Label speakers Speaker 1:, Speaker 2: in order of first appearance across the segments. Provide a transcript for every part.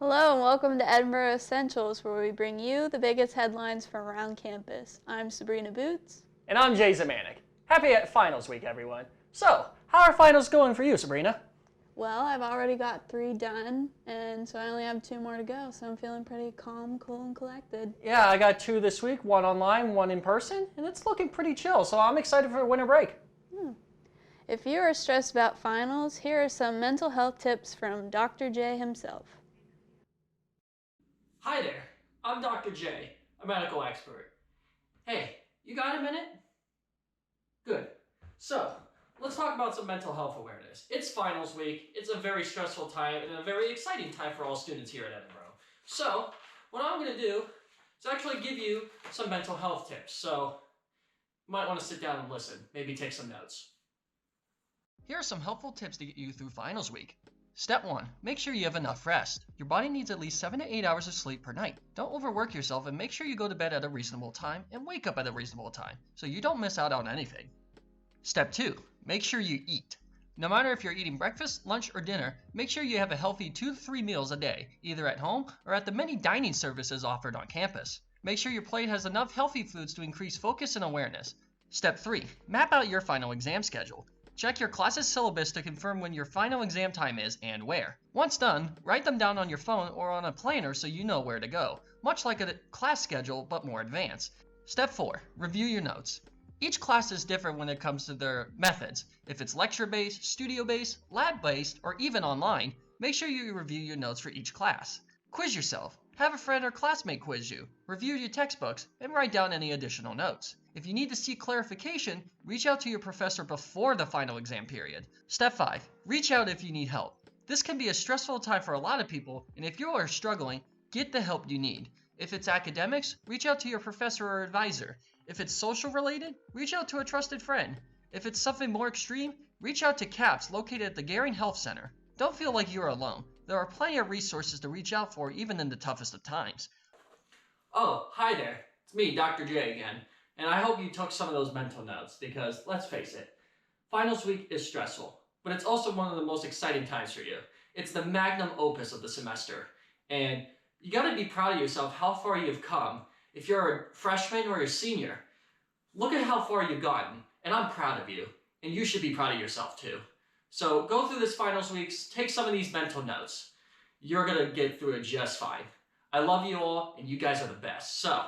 Speaker 1: Hello and welcome to Edinboro Essentials, where we bring you the biggest headlines from around campus. I'm Sabrina Bootz.
Speaker 2: And I'm Zemanek. Happy finals week, everyone. So, how are finals going for you, Sabrina?
Speaker 1: Well, I've already got 3 done, and so I only have 2 more to go, so I'm feeling pretty calm, cool, and collected.
Speaker 2: Yeah, I got 2 this week, 1 online, 1 in person, and it's looking pretty chill, so I'm excited for winter break.
Speaker 1: If you are stressed about finals, here are some mental health tips from Dr. J himself.
Speaker 2: Hi there, I'm Dr. J, a medical expert. Hey, you got a minute? Good. So, let's talk about some mental health awareness. It's finals week, it's a very stressful time, and a very exciting time for all students here at Edinboro. So, what I'm going to do is actually give you some mental health tips, so you might want to sit down and listen, maybe take some notes. Here are some helpful tips to get you through finals week. Step 1. Make sure you have enough rest. Your body needs at least 7 to 8 hours of sleep per night. Don't overwork yourself and make sure you go to bed at a reasonable time and wake up at a reasonable time so you don't miss out on anything. Step 2. Make sure you eat. No matter if you're eating breakfast, lunch, or dinner, make sure you have a healthy 2 to 3 meals a day, either at home or at the many dining services offered on campus. Make sure your plate has enough healthy foods to increase focus and awareness. Step 3. Map out your final exam schedule. Check your class's syllabus to confirm when your final exam time is and where. Once done, write them down on your phone or on a planner so you know where to go, much like a class schedule but more advanced. Step 4. Review your notes. Each class is different when it comes to their methods. If it's lecture-based, studio-based, lab-based, or even online, make sure you review your notes for each class. Quiz yourself. Have a friend or classmate quiz you. Review your textbooks and write down any additional notes. If you need to seek clarification, reach out to your professor before the final exam period. Step 5. Reach out if you need help. This can be a stressful time for a lot of people, and if you are struggling, get the help you need. If it's academics, reach out to your professor or advisor. If it's social related, reach out to a trusted friend. If it's something more extreme, reach out to CAPS located at the Garing Health Center. Don't feel like you're alone. There are plenty of resources to reach out for even in the toughest of times. Oh, hi there. It's me, Dr. J again. And I hope you took some of those mental notes because, let's face it, finals week is stressful, but it's also one of the most exciting times for you. It's the magnum opus of the semester, and you gotta be proud of yourself how far you've come. If you're a freshman or a senior, look at how far you've gotten, and I'm proud of you, and you should be proud of yourself too. So go through this finals weeks, take some of these mental notes. You're gonna get through it just fine. I love you all, and you guys are the best. So,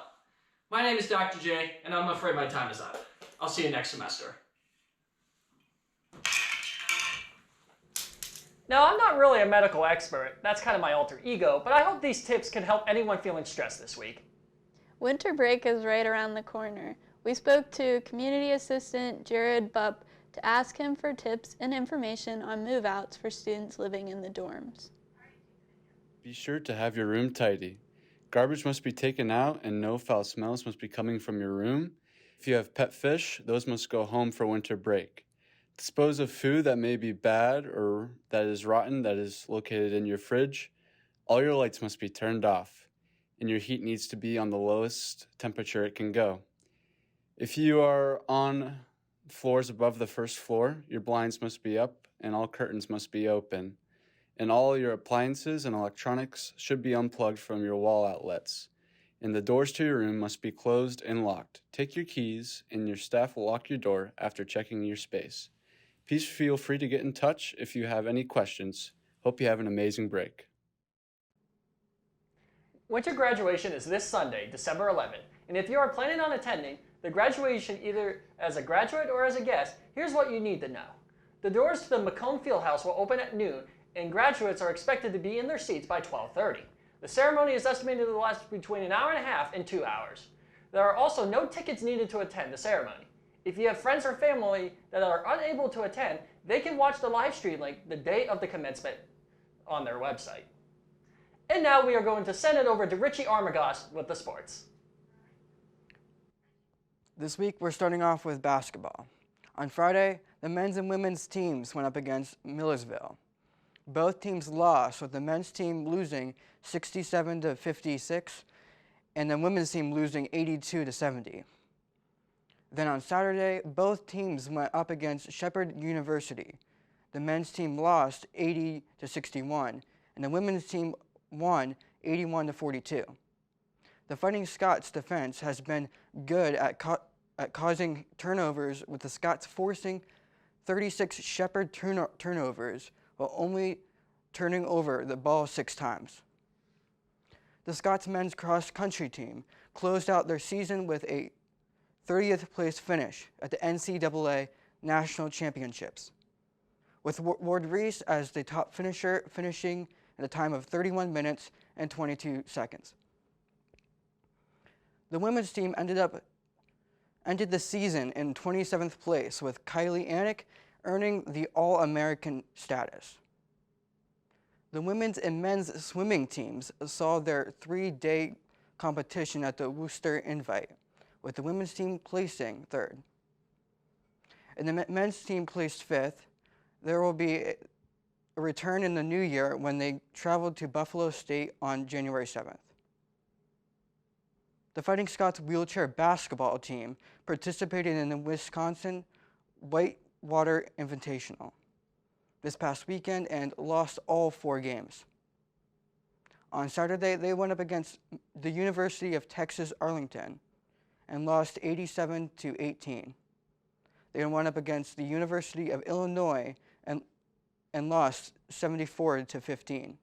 Speaker 2: my name is Dr. J, and I'm afraid my time is up. I'll see you next semester. Now, I'm not really a medical expert. That's kind of my alter ego, but I hope these tips can help anyone feeling stressed this week.
Speaker 1: Winter break is right around the corner. We spoke to Community Assistant Jared Bupp to ask him for tips and information on move-outs for students living in the dorms.
Speaker 3: Be sure to have your room tidy. Garbage must be taken out and no foul smells must be coming from your room. If you have pet fish, those must go home for winter break. Dispose of food that may be bad or that is rotten that is located in your fridge. All your lights must be turned off, and your heat needs to be on the lowest temperature it can go. If you are on floors above the first floor, your blinds must be up and all curtains must be open. And all your appliances and electronics should be unplugged from your wall outlets. And the doors to your room must be closed and locked. Take your keys, and your staff will lock your door after checking your space. Please feel free to get in touch if you have any questions. Hope you have an amazing break.
Speaker 2: Winter graduation is this Sunday, December 11th, and if you are planning on attending the graduation either as a graduate or as a guest, here's what you need to know. The doors to the Macomb Fieldhouse will open at noon, and graduates are expected to be in their seats by 12:30. The ceremony is estimated to last between an hour and a half and 2 hours. There are also no tickets needed to attend the ceremony. If you have friends or family that are unable to attend, they can watch the live stream link the day of the commencement on their website. And now we are going to send it over to Richie Armagost with the sports.
Speaker 4: This week we're starting off with basketball. On Friday, the men's and women's teams went up against Millersville. Both teams lost, with the men's team losing 67 to 56 and the women's team losing 82 to 70. Then on Saturday, both teams went up against Shepherd University. The men's team lost 80 to 61 and the women's team won 81-42. The Fighting Scots defense has been good at causing turnovers, with the Scots forcing 36 Shepherd turnovers while only turning over the ball 6 times. The Scots men's cross-country team closed out their season with a 30th place finish at the NCAA National Championships, with Ward Reese as the top finisher, finishing at a time of 31 minutes and 22 seconds. The women's team ended the season in 27th place, with Kylie Anick earning the All-American status. The women's and men's swimming teams saw their 3-day competition at the Worcester Invite, with the women's team placing 3rd. And the men's team placed 5th. There will be a return in the new year when they traveled to Buffalo State on January 7th. The Fighting Scots wheelchair basketball team participated in the Wisconsin Whitewater Invitational this past weekend and lost all 4 games. On Saturday, they went up against the University of Texas Arlington and lost 87-18. They went up against the University of Illinois and lost 74-15.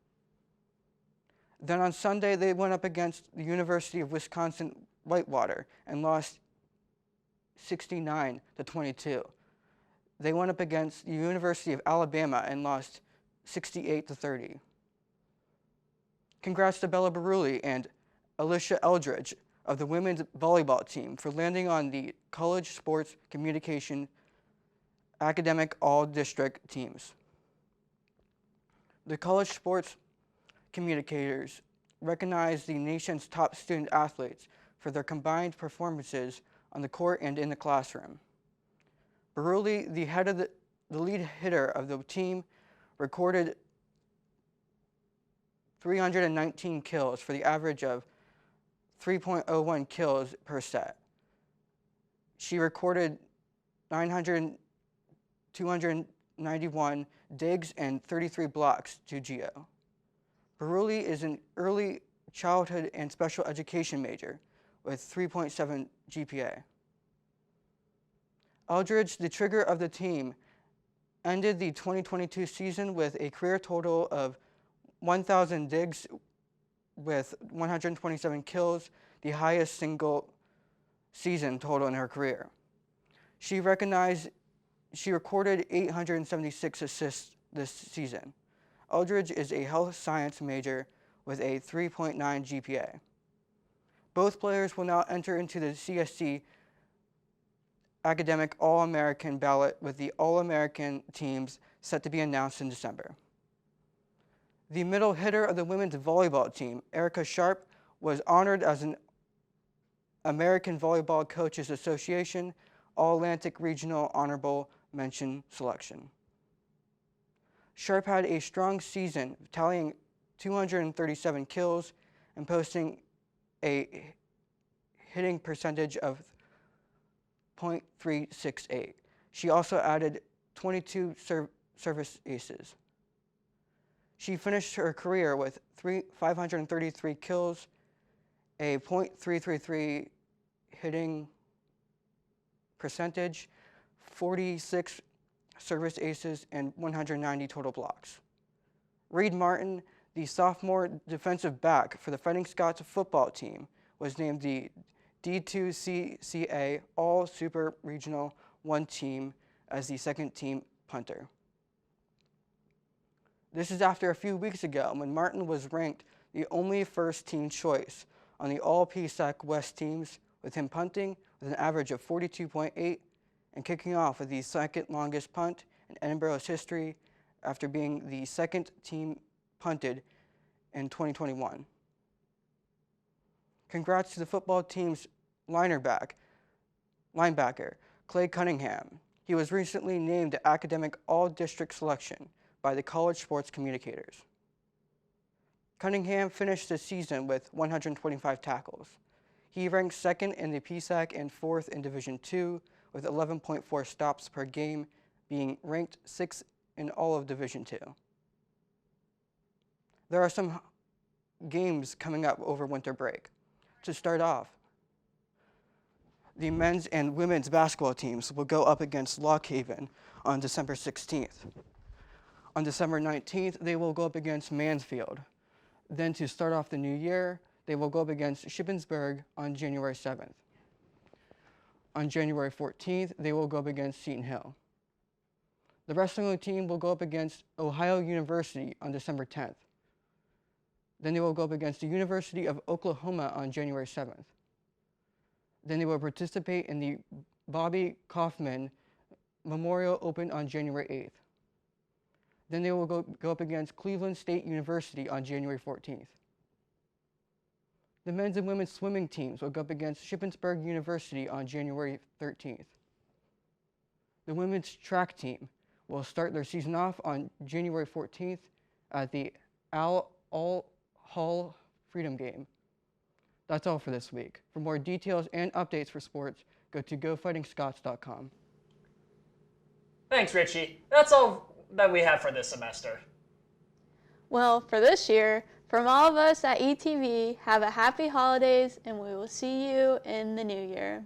Speaker 4: Then on Sunday, they went up against the University of Wisconsin-Whitewater and lost 69-22. They went up against the University of Alabama and lost 68-30. Congrats to Bella Burrelli and Alicia Eldridge of the women's volleyball team for landing on the College Sports Communication Academic All-District teams. The College Sports Communicators recognize the nation's top student athletes for their combined performances on the court and in the classroom. Burrelli, the lead hitter of the team, recorded 319 kills for the average of 3.01 kills per set. She recorded 291 digs and 33 blocks to Geo. Burrelli is an early childhood and special education major with 3.7 GPA. Eldridge, the trigger of the team, ended the 2022 season with a career total of 1,000 digs with 127 kills, the highest single season total in her career. She recorded 876 assists this season. Eldridge is a health science major with a 3.9 GPA. Both players will now enter into the CSC Academic All-American ballot, with the All-American teams set to be announced in December. The middle hitter of the women's volleyball team, Erica Sharp, was honored as an American Volleyball Coaches Association All-Atlantic Regional Honorable Mention selection. Sharp had a strong season, tallying 237 kills and posting a hitting percentage of .368. She also added 22 service aces. She finished her career with 533 kills, a .333 hitting percentage, 46 service aces, and 190 total blocks. Reed Martin, the sophomore defensive back for the Fighting Scots football team, was named the D2CCA All-Super Regional 1 team as the second team punter. This is after a few weeks ago when Martin was ranked the only first-team choice on the All-PSAC West teams, with him punting with an average of 42.8 and kicking off with the second longest punt in Edinboro's history after being the second team punted in 2021. Congrats to the football team's linebacker, Clay Cunningham. He was recently named the Academic All-District selection by the College Sports Communicators. Cunningham finished the season with 125 tackles. He ranked second in the PSAC and fourth in Division II, with 11.4 stops per game, being ranked sixth in all of Division II. There are some games coming up over winter break. To start off, the men's and women's basketball teams will go up against Lock Haven on December 16th. On December 19th, they will go up against Mansfield. Then to start off the new year, they will go up against Shippensburg on January 7th. On January 14th, they will go up against Seton Hill. The wrestling team will go up against Ohio University on December 10th. Then they will go up against the University of Oklahoma on January 7th. Then they will participate in the Bobby Kaufman Memorial Open on January 8th. Then they will go up against Cleveland State University on January 14th. The men's and women's swimming teams will go up against Shippensburg University on January 13th. The women's track team will start their season off on January 14th at the All Freedom Game. That's all for this week. For more details and updates for sports, go to GoFightingScots.com.
Speaker 2: Thanks, Richie. That's all that we have for this semester.
Speaker 1: Well, for this year, from all of us at ETV, have a happy holidays, and we will see you in the new year.